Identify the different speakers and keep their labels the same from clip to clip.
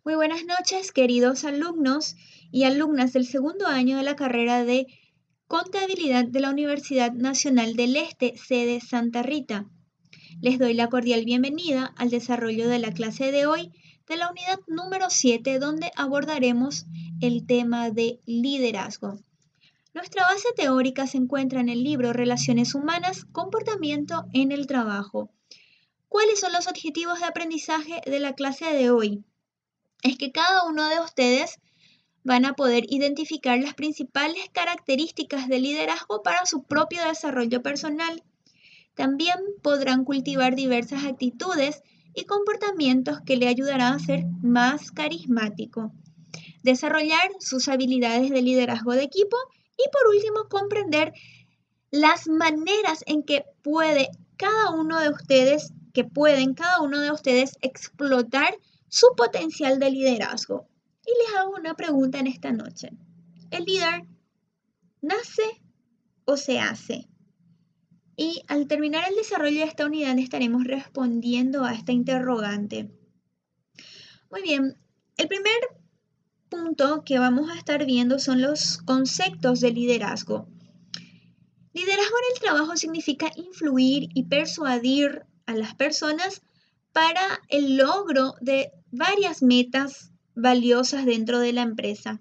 Speaker 1: Muy buenas noches, queridos alumnos y alumnas del segundo año de la carrera de Contabilidad de la Universidad Nacional del Este, sede Santa Rita. Les doy la cordial bienvenida al desarrollo de la clase de hoy de la unidad número 7, donde abordaremos el tema de liderazgo. Nuestra base teórica se encuentra en el libro Relaciones Humanas, Comportamiento en el Trabajo. ¿Cuáles son los objetivos de aprendizaje de la clase de hoy? Es que cada uno de ustedes van a poder identificar las principales características del liderazgo para su propio desarrollo personal. También podrán cultivar diversas actitudes y comportamientos que le ayudarán a ser más carismático, desarrollar sus habilidades de liderazgo de equipo y por último comprender las maneras en que cada uno de ustedes explotar su potencial de liderazgo. Y les hago una pregunta en esta noche. ¿El líder nace o se hace? Y al terminar el desarrollo de esta unidad estaremos respondiendo a esta interrogante. Muy bien, el primer punto que vamos a estar viendo son los conceptos de liderazgo. Liderazgo en el trabajo significa influir y persuadir a las personas para el logro de varias metas valiosas dentro de la empresa.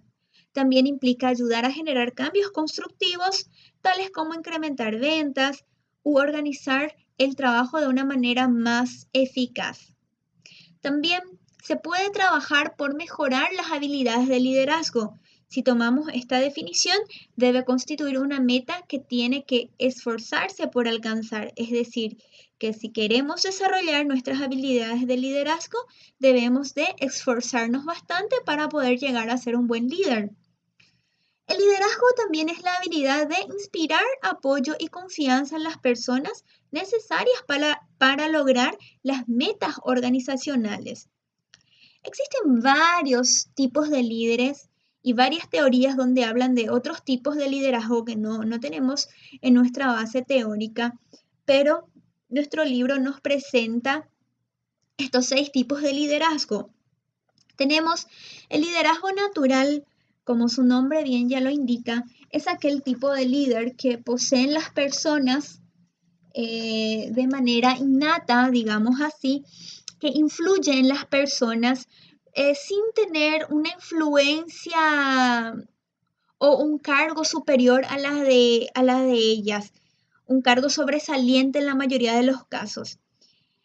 Speaker 1: También implica ayudar a generar cambios constructivos, tales como incrementar ventas u organizar el trabajo de una manera más eficaz. También se puede trabajar por mejorar las habilidades de liderazgo. Si tomamos esta definición, debe constituir una meta que tiene que esforzarse por alcanzar. Es decir, que si queremos desarrollar nuestras habilidades de liderazgo, debemos de esforzarnos bastante para poder llegar a ser un buen líder. El liderazgo también es la habilidad de inspirar apoyo y confianza en las personas necesarias para lograr las metas organizacionales. Existen varios tipos de líderes y varias teorías donde hablan de otros tipos de liderazgo que no tenemos en nuestra base teórica, pero nuestro libro nos presenta estos 6 tipos de liderazgo. Tenemos el liderazgo natural, como su nombre bien ya lo indica, es aquel tipo de líder que poseen las personas de manera innata, digamos así, que influye en las personas sin tener una influencia o un cargo superior a la de ellas, un cargo sobresaliente en la mayoría de los casos.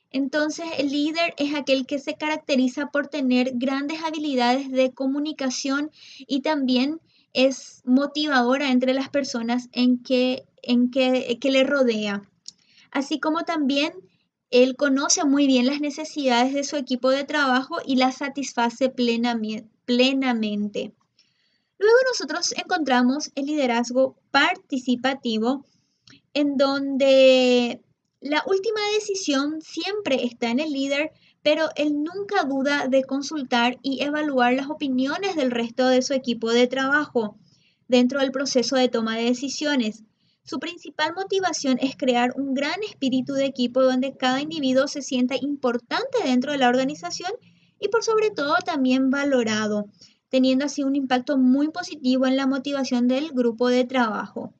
Speaker 1: Entonces, el líder es aquel que se caracteriza por tener grandes habilidades de comunicación y también es motivadora entre las personas que le rodea. Así como también él conoce muy bien las necesidades de su equipo de trabajo y las satisface plenamente. Luego nosotros encontramos el liderazgo participativo, en donde la última decisión siempre está en el líder, pero él nunca duda de consultar y evaluar las opiniones del resto de su equipo de trabajo dentro del proceso de toma de decisiones. Su principal motivación es crear un gran espíritu de equipo donde cada individuo se sienta importante dentro de la organización y por sobre todo también valorado, teniendo así un impacto muy positivo en la motivación del grupo de trabajo.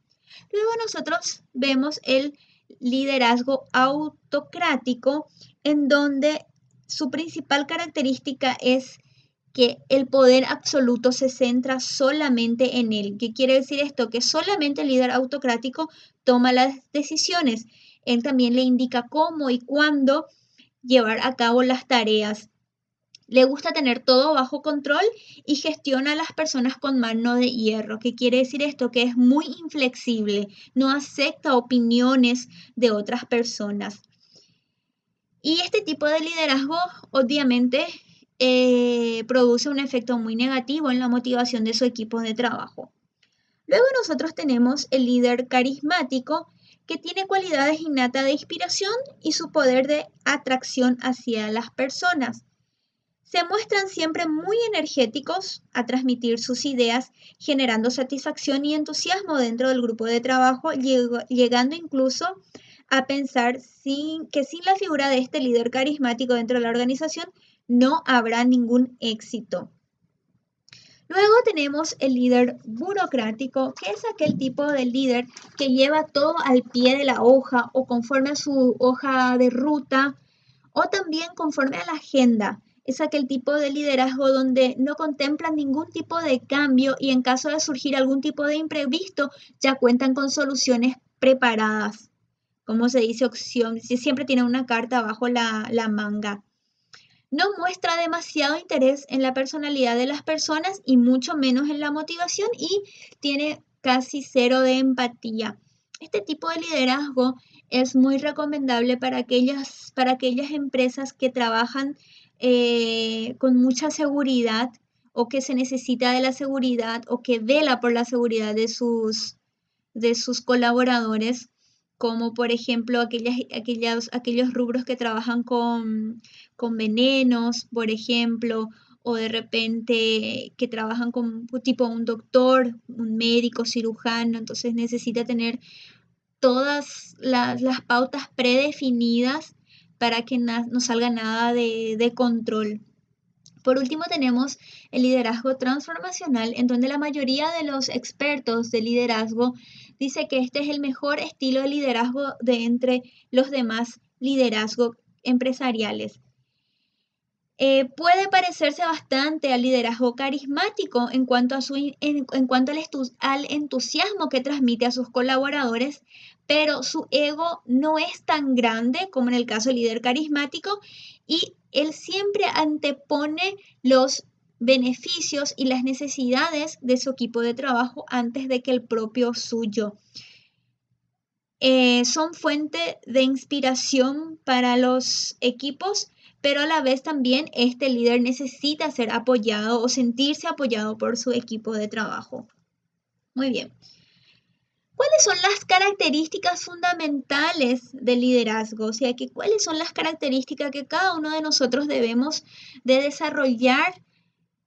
Speaker 1: Luego nosotros vemos el liderazgo autocrático, en donde su principal característica es que el poder absoluto se centra solamente en él. ¿Qué quiere decir esto? Que solamente el líder autocrático toma las decisiones. Él también le indica cómo y cuándo llevar a cabo las tareas. Le gusta tener todo bajo control y gestiona a las personas con mano de hierro. ¿Qué quiere decir esto? Que es muy inflexible, no acepta opiniones de otras personas. Y este tipo de liderazgo obviamente produce un efecto muy negativo en la motivación de su equipo de trabajo. Luego nosotros tenemos el líder carismático, que tiene cualidades innatas de inspiración y su poder de atracción hacia las personas. Se muestran siempre muy energéticos a transmitir sus ideas, generando satisfacción y entusiasmo dentro del grupo de trabajo, llegando incluso a pensar que sin la figura de este líder carismático dentro de la organización no habrá ningún éxito. Luego tenemos el líder burocrático, que es aquel tipo de líder que lleva todo al pie de la hoja o conforme a su hoja de ruta o también conforme a la agenda. Es aquel tipo de liderazgo donde no contemplan ningún tipo de cambio y en caso de surgir algún tipo de imprevisto ya cuentan con soluciones preparadas. Como se dice, opción, siempre tiene una carta bajo la manga. No muestra demasiado interés en la personalidad de las personas y mucho menos en la motivación y tiene casi cero de empatía. Este tipo de liderazgo es muy recomendable para aquellas empresas que trabajan con mucha seguridad o que se necesita de la seguridad o que vela por la seguridad de sus colaboradores, como por ejemplo aquellos rubros que trabajan con venenos, por ejemplo, o de repente que trabajan con tipo un doctor, un médico, cirujano, entonces necesita tener todas las pautas predefinidas para que no salga nada de control. Por último, tenemos el liderazgo transformacional, en donde la mayoría de los expertos de liderazgo dice que este es el mejor estilo de liderazgo de entre los demás liderazgos empresariales. Puede parecerse bastante al liderazgo carismático en cuanto, en cuanto al entusiasmo que transmite a sus colaboradores, pero su ego no es tan grande como en el caso del líder carismático y él siempre antepone los beneficios y las necesidades de su equipo de trabajo antes de que el propio suyo. Son fuente de inspiración para los equipos, pero a la vez también este líder necesita ser apoyado o sentirse apoyado por su equipo de trabajo. Muy bien. ¿Cuáles son las características fundamentales del liderazgo? O sea, ¿cuáles son las características que cada uno de nosotros debemos de desarrollar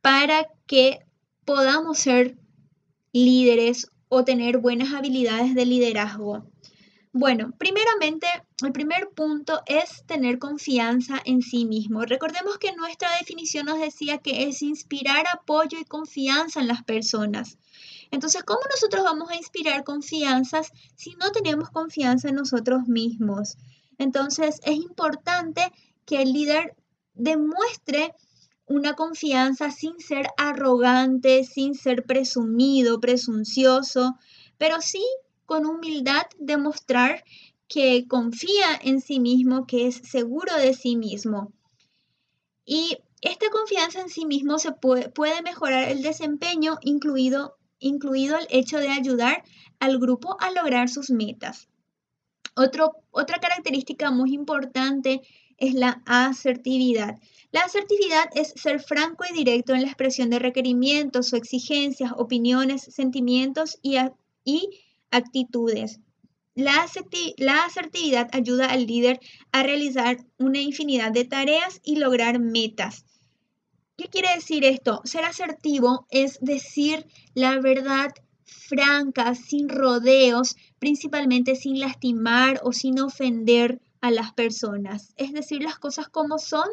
Speaker 1: para que podamos ser líderes o tener buenas habilidades de liderazgo? Bueno, primeramente, el primer punto es tener confianza en sí mismo. Recordemos que nuestra definición nos decía que es inspirar apoyo y confianza en las personas. Entonces, ¿cómo nosotros vamos a inspirar confianzas si no tenemos confianza en nosotros mismos? Entonces, es importante que el líder demuestre una confianza sin ser arrogante, sin ser presumido, presuncioso, pero sí con humildad demostrar que confía en sí mismo, que es seguro de sí mismo. Y esta confianza en sí mismo se puede mejorar el desempeño, incluido el hecho de ayudar al grupo a lograr sus metas. Otra característica muy importante es la asertividad. La asertividad es ser franco y directo en la expresión de requerimientos o exigencias, opiniones, sentimientos y actitudes. La asertividad ayuda al líder a realizar una infinidad de tareas y lograr metas. ¿Qué quiere decir esto? Ser asertivo es decir la verdad franca, sin rodeos, principalmente sin lastimar o sin ofender a las personas. Es decir, las cosas como son,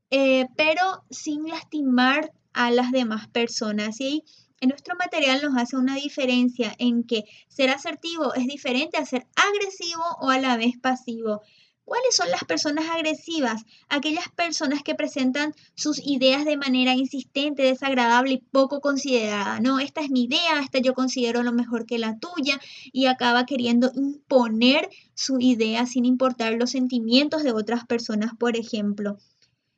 Speaker 1: pero sin lastimar a las demás personas. Y ahí en nuestro material nos hace una diferencia en que ser asertivo es diferente a ser agresivo o a la vez pasivo. ¿Cuáles son las personas agresivas? Aquellas personas que presentan sus ideas de manera insistente, desagradable y poco considerada. No, esta es mi idea, esta yo considero lo mejor que la tuya y acaba queriendo imponer su idea sin importar los sentimientos de otras personas, por ejemplo.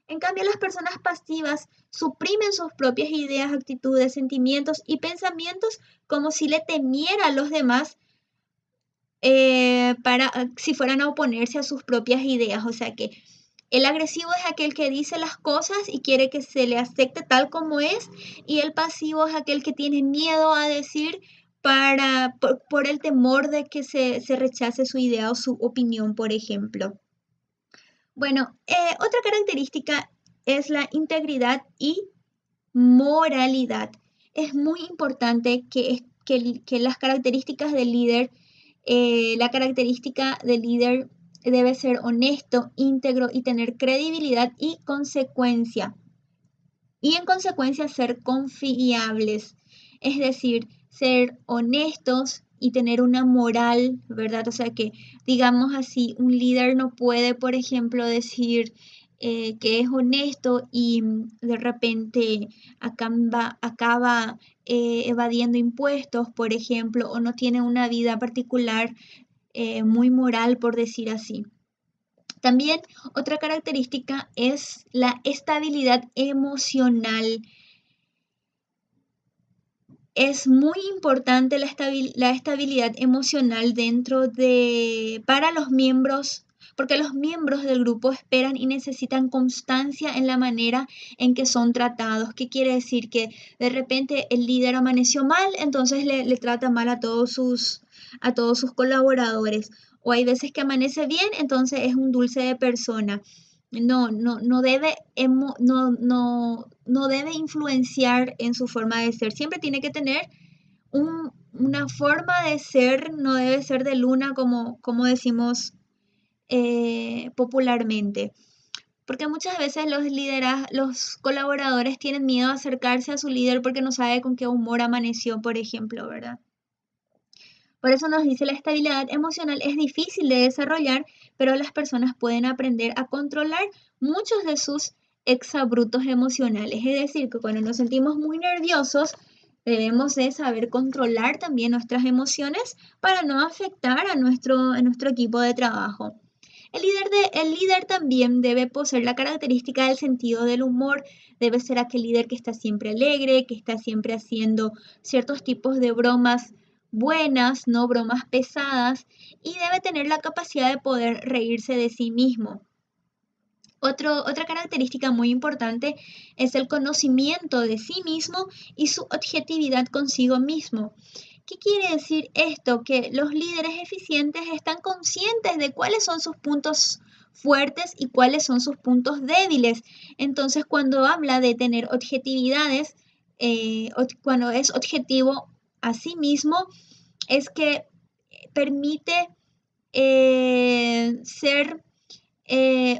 Speaker 1: En cambio, las personas pasivas suprimen sus propias ideas, actitudes, sentimientos y pensamientos como si le temiera a los demás si fueran a oponerse a sus propias ideas. O sea que el agresivo es aquel que dice las cosas y quiere que se le acepte tal como es, y el pasivo es aquel que tiene miedo a decir por el temor de que se rechace su idea o su opinión, por ejemplo. Bueno, otra característica es la integridad y moralidad. Es muy importante que las características del líder, la característica del líder debe ser honesto, íntegro y tener credibilidad y consecuencia. Y en consecuencia ser confiables, es decir, ser honestos y tener una moral, ¿verdad? O sea que, digamos así, un líder no puede, por ejemplo, decir que es honesto y de repente acaba evadiendo impuestos, por ejemplo, o no tiene una vida particular muy moral, por decir así. También otra característica es la estabilidad emocional. Es muy importante la estabilidad emocional para los miembros, porque los miembros del grupo esperan y necesitan constancia en la manera en que son tratados. ¿Qué quiere decir? Que de repente el líder amaneció mal, entonces le trata mal a todos sus colaboradores. O hay veces que amanece bien, entonces es un dulce de persona. No debe, no debe influenciar en su forma de ser. Siempre tiene que tener una forma de ser, no debe ser de luna como decimos popularmente. Porque muchas veces los colaboradores tienen miedo a acercarse a su líder porque no sabe con qué humor amaneció, por ejemplo, ¿verdad? Por eso nos dice la estabilidad emocional es difícil de desarrollar, pero las personas pueden aprender a controlar muchos de sus exabrutos emocionales. Es decir, que cuando nos sentimos muy nerviosos, debemos de saber controlar también nuestras emociones para no afectar a nuestro equipo de trabajo. El líder también debe poseer la característica del sentido del humor. Debe ser aquel líder que está siempre alegre, que está siempre haciendo ciertos tipos de bromas buenas, no bromas pesadas, y debe tener la capacidad de poder reírse de sí mismo. Otra característica muy importante es el conocimiento de sí mismo y su objetividad consigo mismo. ¿Qué quiere decir esto? Que los líderes eficientes están conscientes de cuáles son sus puntos fuertes y cuáles son sus puntos débiles. Entonces, cuando habla de tener objetividades, cuando es objetivo a sí mismo, es que permite ser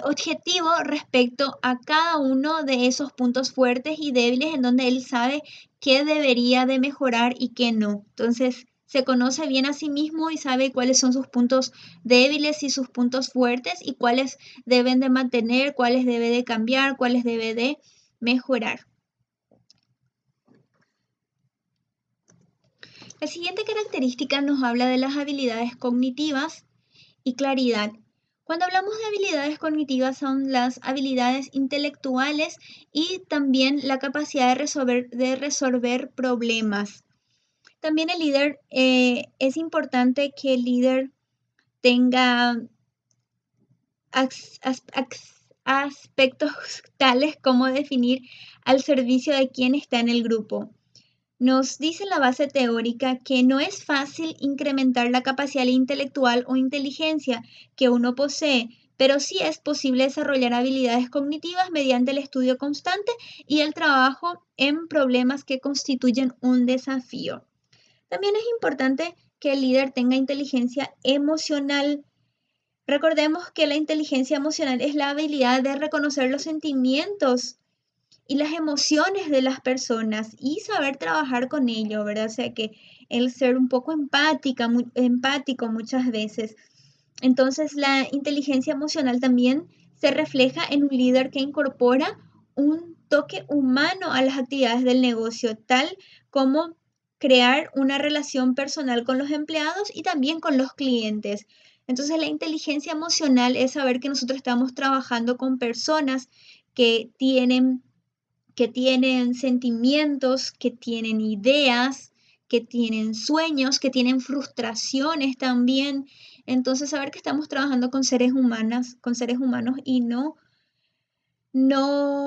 Speaker 1: objetivo respecto a cada uno de esos puntos fuertes y débiles en donde él sabe qué debería de mejorar y qué no. Entonces, se conoce bien a sí mismo y sabe cuáles son sus puntos débiles y sus puntos fuertes y cuáles deben de mantener, cuáles debe de cambiar, cuáles debe de mejorar. La siguiente característica nos habla de las habilidades cognitivas y claridad. Cuando hablamos de habilidades cognitivas son las habilidades intelectuales y también la capacidad de resolver problemas. También el líder, es importante que el líder tenga aspectos tales como definir al servicio de quien está en el grupo. Nos dice la base teórica que no es fácil incrementar la capacidad intelectual o inteligencia que uno posee, pero sí es posible desarrollar habilidades cognitivas mediante el estudio constante y el trabajo en problemas que constituyen un desafío. También es importante que el líder tenga inteligencia emocional. Recordemos que la inteligencia emocional es la habilidad de reconocer los sentimientos y las emociones de las personas y saber trabajar con ello, ¿verdad? O sea que el ser un poco empático muchas veces. Entonces la inteligencia emocional también se refleja en un líder que incorpora un toque humano a las actividades del negocio, tal como crear una relación personal con los empleados y también con los clientes. Entonces la inteligencia emocional es saber que nosotros estamos trabajando con personas que tienen sentimientos, que tienen ideas, que tienen sueños, que tienen frustraciones también. Entonces, saber que estamos trabajando con seres humanos y no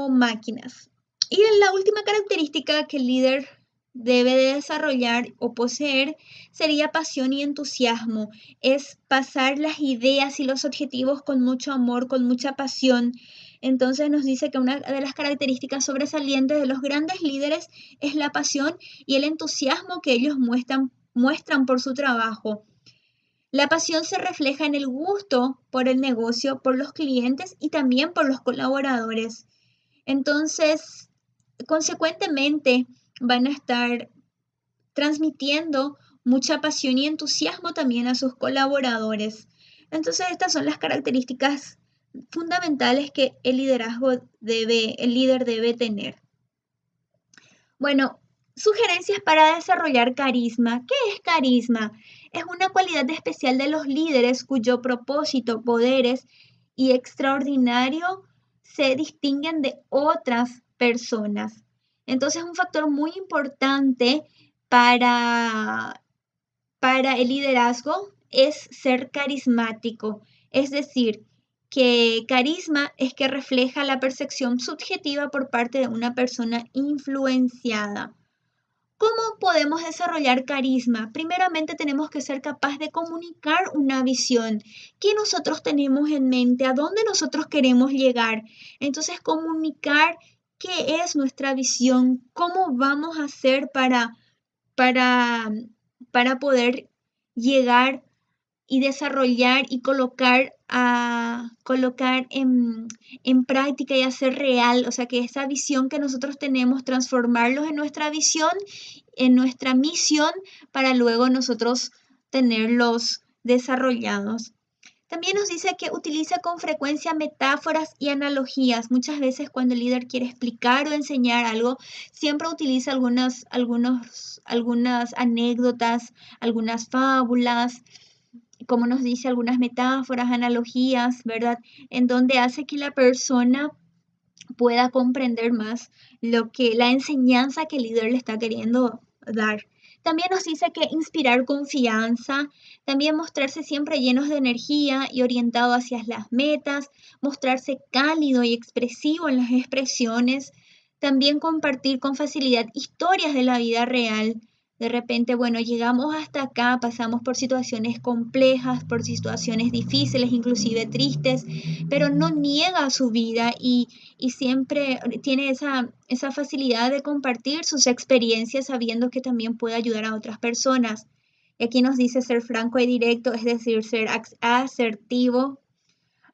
Speaker 1: máquinas. Y la última característica que el líder debe de desarrollar o poseer sería pasión y entusiasmo. Es pasar las ideas y los objetivos con mucho amor, con mucha pasión. Entonces nos dice que una de las características sobresalientes de los grandes líderes es la pasión y el entusiasmo que ellos muestran por su trabajo. La pasión se refleja en el gusto por el negocio, por los clientes y también por los colaboradores. Entonces, consecuentemente, van a estar transmitiendo mucha pasión y entusiasmo también a sus colaboradores. Entonces, estas son las características fundamentales que el líder debe tener. Bueno, sugerencias para desarrollar carisma. ¿Qué es carisma? Es una cualidad especial de los líderes cuyo propósito, poderes y extraordinario se distinguen de otras personas. Entonces, un factor muy importante para, para el liderazgo es ser carismático, es decir, que carisma es que refleja la percepción subjetiva por parte de una persona influenciada. ¿Cómo podemos desarrollar carisma? Primeramente tenemos que ser capaz de comunicar una visión, qué nosotros tenemos en mente, a dónde nosotros queremos llegar. Entonces, comunicar qué es nuestra visión, cómo vamos a hacer para, para poder llegar y desarrollar y colocar en práctica y hacer real, o sea, que esa visión que nosotros tenemos, transformarlos en nuestra visión, en nuestra misión, para luego nosotros tenerlos desarrollados. También nos dice que utiliza con frecuencia metáforas y analogías. Muchas veces cuando el líder quiere explicar o enseñar algo, siempre utiliza algunas anécdotas, algunas fábulas, como nos dice, algunas metáforas, analogías, ¿verdad? En donde hace que la persona pueda comprender más la enseñanza que el líder le está queriendo dar. También nos dice que inspirar confianza, también mostrarse siempre llenos de energía y orientado hacia las metas, mostrarse cálido y expresivo en las expresiones, también compartir con facilidad historias de la vida real. De repente, bueno, llegamos hasta acá, pasamos por situaciones complejas, por situaciones difíciles, inclusive tristes, pero no niega su vida y siempre tiene esa facilidad de compartir sus experiencias sabiendo que también puede ayudar a otras personas. Y aquí nos dice ser franco y directo, es decir, ser asertivo,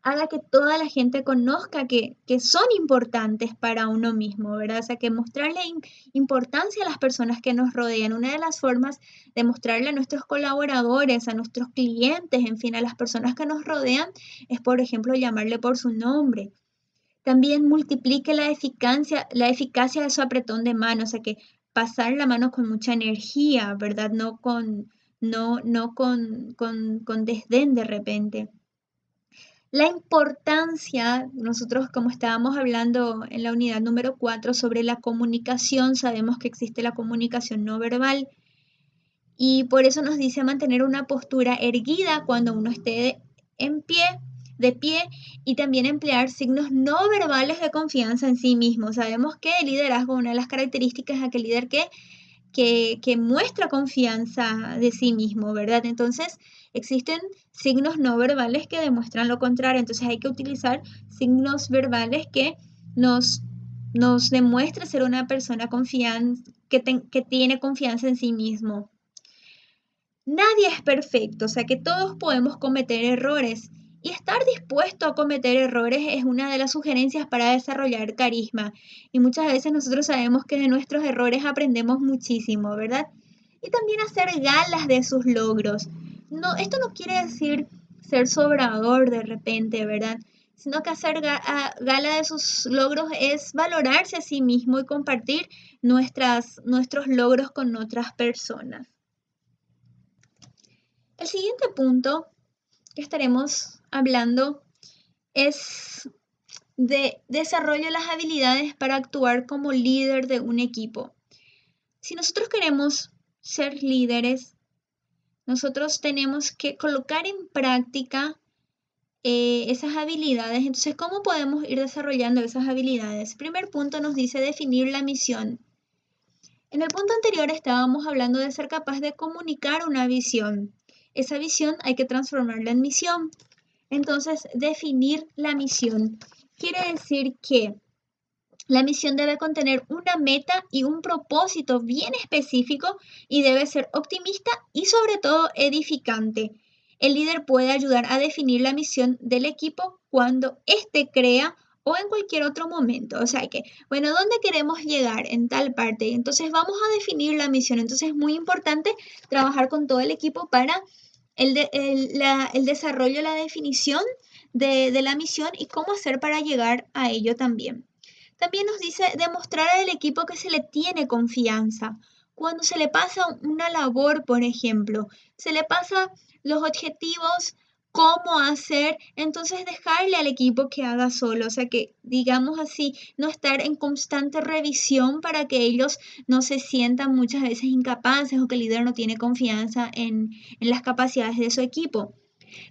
Speaker 1: haga que toda la gente conozca que son importantes para uno mismo, ¿verdad? O sea, que mostrarle importancia a las personas que nos rodean. Una de las formas de mostrarle a nuestros colaboradores, a nuestros clientes, en fin, a las personas que nos rodean, es, por ejemplo, llamarle por su nombre. También multiplique la eficacia de su apretón de mano, o sea que pasar la mano con mucha energía, ¿verdad? No con desdén de repente. La importancia, nosotros como estábamos hablando en la unidad número 4 sobre la comunicación, sabemos que existe la comunicación no verbal y por eso nos dice mantener una postura erguida cuando uno esté en pie, de pie, y también emplear signos no verbales de confianza en sí mismo. Sabemos que el liderazgo, una de las características es aquel líder que muestra confianza de sí mismo, ¿verdad? Entonces, existen signos no verbales que demuestran lo contrario. Entonces, hay que utilizar signos verbales que nos demuestre ser una persona que tiene confianza en sí mismo. Nadie es perfecto, o sea que todos podemos cometer errores. Y estar dispuesto a cometer errores es una de las sugerencias para desarrollar carisma. Y muchas veces nosotros sabemos que de nuestros errores aprendemos muchísimo, ¿verdad? Y también hacer galas de sus logros. No, esto no quiere decir ser sobrador de repente, ¿verdad? Sino que hacer gala de sus logros es valorarse a sí mismo y compartir nuestros logros con otras personas. El siguiente punto que estaremos hablando es de desarrollo de las habilidades para actuar como líder de un equipo. Si nosotros queremos ser líderes, nosotros tenemos que colocar en práctica esas habilidades. Entonces, ¿cómo podemos ir desarrollando esas habilidades? Primer punto nos dice definir la misión. En el punto anterior estábamos hablando de ser capaz de comunicar una visión. Esa visión hay que transformarla en misión. Entonces, definir la misión quiere decir que la misión debe contener una meta y un propósito bien específico y debe ser optimista y sobre todo edificante. El líder puede ayudar a definir la misión del equipo cuando éste crea o en cualquier otro momento. O sea que, bueno, ¿dónde queremos llegar en tal parte? Entonces vamos a definir la misión. Entonces es muy importante trabajar con todo el equipo para el desarrollo, la definición de la misión y cómo hacer para llegar a ello también. También nos dice demostrar al equipo que se le tiene confianza. Cuando se le pasa una labor, por ejemplo, se le pasa los objetivos, cómo hacer, entonces dejarle al equipo que haga solo, o sea que digamos así, no estar en constante revisión para que ellos no se sientan muchas veces incapaces o que el líder no tiene confianza en las capacidades de su equipo.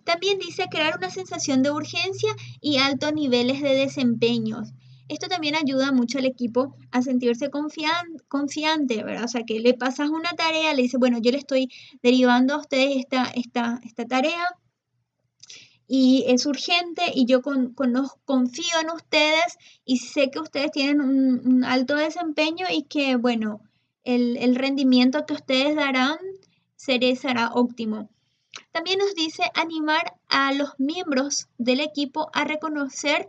Speaker 1: También dice crear una sensación de urgencia y altos niveles de desempeño. Esto también ayuda mucho al equipo a sentirse confiante, ¿verdad? O sea, que le pasas una tarea, le dices, bueno, yo le estoy derivando a ustedes esta tarea y es urgente y yo confío en ustedes y sé que ustedes tienen un alto desempeño y que, bueno, el rendimiento que ustedes darán será óptimo. También nos dice animar a los miembros del equipo a reconocer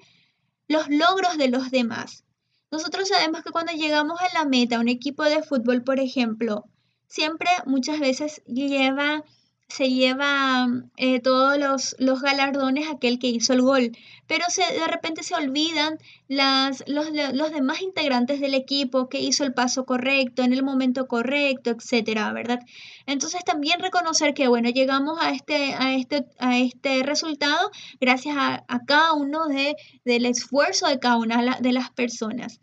Speaker 1: los logros de los demás. Nosotros sabemos que cuando llegamos a la meta, un equipo de fútbol, por ejemplo, siempre muchas veces se lleva todos los galardones aquel que hizo el gol, pero de repente se olvidan los demás integrantes del equipo que hizo el paso correcto, en el momento correcto, etcétera, ¿verdad? Entonces también reconocer que, bueno, llegamos a este resultado gracias a cada uno del esfuerzo de cada una de las personas.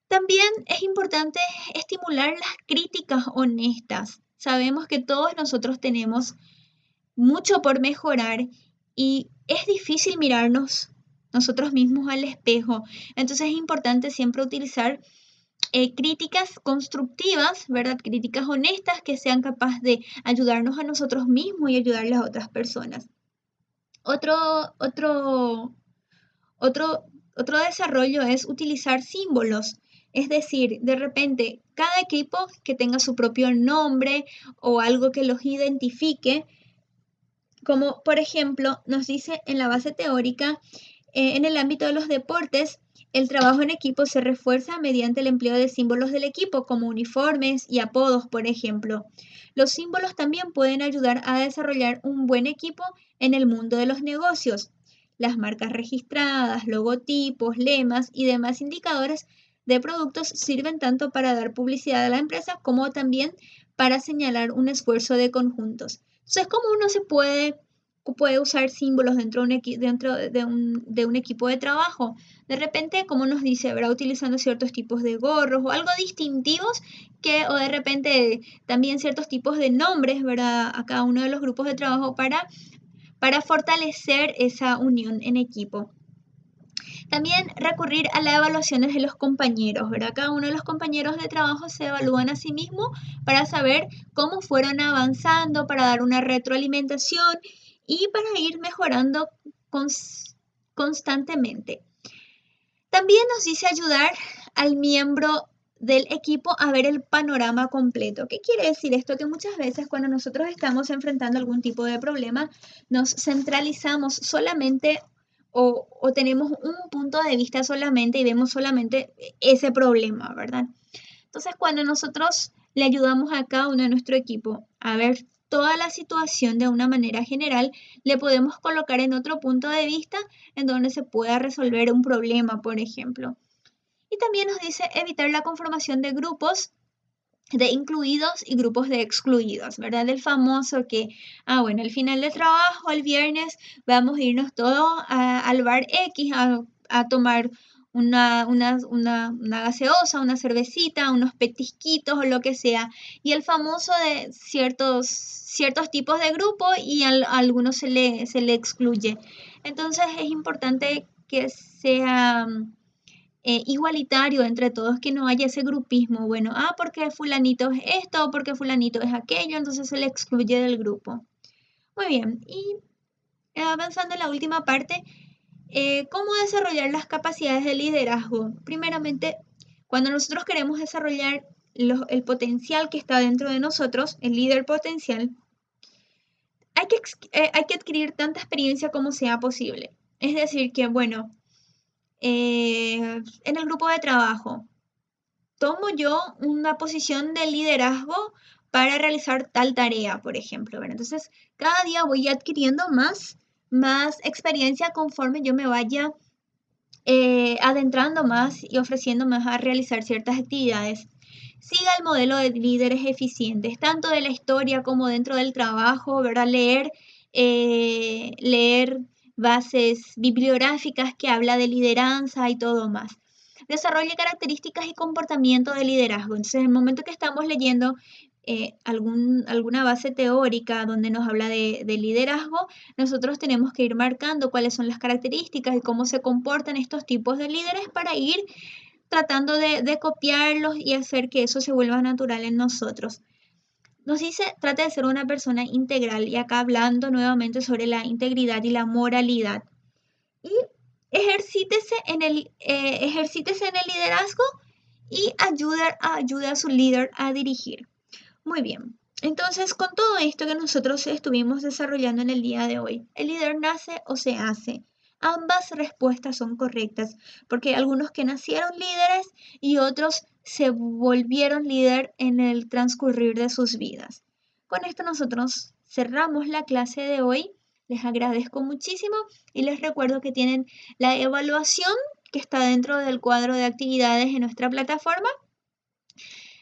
Speaker 1: También es importante estimular las críticas honestas. Sabemos que todos nosotros tenemos mucho por mejorar y es difícil mirarnos nosotros mismos al espejo. Entonces es importante siempre utilizar críticas constructivas, ¿verdad? Críticas honestas que sean capaces de ayudarnos a nosotros mismos y ayudarles a otras personas. Otro, otro otro, otro desarrollo es utilizar símbolos, es decir, de repente cada equipo que tenga su propio nombre o algo que los identifique, como por ejemplo nos dice en la base teórica, en el ámbito de los deportes, el trabajo en equipo se refuerza mediante el empleo de símbolos del equipo, como uniformes y apodos, por ejemplo. Los símbolos también pueden ayudar a desarrollar un buen equipo en el mundo de los negocios. Las marcas registradas, logotipos, lemas y demás indicadores de productos sirven tanto para dar publicidad a la empresa como también para señalar un esfuerzo de conjuntos. Entonces, ¿cómo uno puede usar símbolos dentro de un equipo de trabajo? De repente, como nos dice, ¿verdad? Utilizando ciertos tipos de gorros o algo distintivos o de repente también ciertos tipos de nombres, ¿verdad? A cada uno de los grupos de trabajo para fortalecer esa unión en equipo. También recurrir a las evaluaciones de los compañeros, ¿verdad? Cada uno de los compañeros de trabajo se evalúan a sí mismo para saber cómo fueron avanzando, para dar una retroalimentación y para ir mejorando constantemente. También nos dice ayudar al miembro del equipo a ver el panorama completo. ¿Qué quiere decir esto? Que muchas veces cuando nosotros estamos enfrentando algún tipo de problema, nos centralizamos solamente o tenemos un punto de vista solamente y vemos solamente ese problema, ¿verdad? Entonces, cuando nosotros le ayudamos a cada uno de nuestro equipo a ver toda la situación de una manera general, le podemos colocar en otro punto de vista en donde se pueda resolver un problema, por ejemplo. Y también nos dice evitar la conformación de grupos de incluidos y grupos de excluidos, ¿verdad? El famoso que, bueno, al final del trabajo, el viernes, vamos a irnos todos al bar X a tomar una gaseosa, una cervecita, unos petisquitos o lo que sea. Y el famoso de ciertos tipos de grupos y a algunos se le excluye. Entonces es importante que sea igualitario entre todos, que no haya ese grupismo, bueno, porque fulanito es esto, porque fulanito es aquello, entonces se le excluye del grupo. Muy bien, y avanzando en la última parte, ¿cómo desarrollar las capacidades de liderazgo? Primeramente, cuando nosotros queremos desarrollar el potencial que está dentro de nosotros, el líder potencial, hay que adquirir tanta experiencia como sea posible. Es decir, que bueno, en el grupo de trabajo, tomo yo una posición de liderazgo para realizar tal tarea, por ejemplo, ¿verdad? Entonces, cada día voy adquiriendo más experiencia conforme yo me vaya adentrando más y ofreciendo más a realizar ciertas actividades. Siga el modelo de líderes eficientes, tanto de la historia como dentro del trabajo, ¿verdad? Leer bases bibliográficas que habla de lideranza y todo más. Desarrolle características y comportamiento de liderazgo. Entonces, en el momento que estamos leyendo alguna base teórica donde nos habla de liderazgo, nosotros tenemos que ir marcando cuáles son las características y cómo se comportan estos tipos de líderes para ir tratando de copiarlos y hacer que eso se vuelva natural en nosotros. Nos dice, trate de ser una persona integral y acá hablando nuevamente sobre la integridad y la moralidad. Y ejercítese en el liderazgo y ayude a su líder a dirigir. Muy bien. Entonces, con todo esto que nosotros estuvimos desarrollando en el día de hoy, ¿el líder nace o se hace? Ambas respuestas son correctas, porque hay algunos que nacieron líderes y otros se volvieron líder en el transcurrir de sus vidas. Con esto nosotros cerramos la clase de hoy. Les agradezco muchísimo y les recuerdo que tienen la evaluación que está dentro del cuadro de actividades en nuestra plataforma.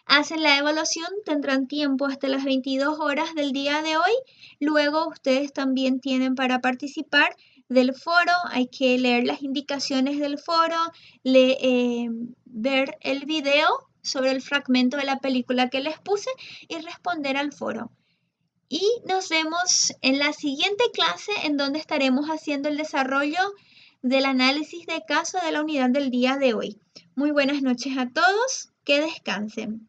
Speaker 1: Hacen la evaluación, tendrán tiempo hasta las 22 horas del día de hoy. Luego ustedes también tienen para participar del foro, hay que leer las indicaciones del foro, ver el video sobre el fragmento de la película que les puse y responder al foro. Y nos vemos en la siguiente clase en donde estaremos haciendo el desarrollo del análisis de caso de la unidad del día de hoy. Muy buenas noches a todos, que descansen.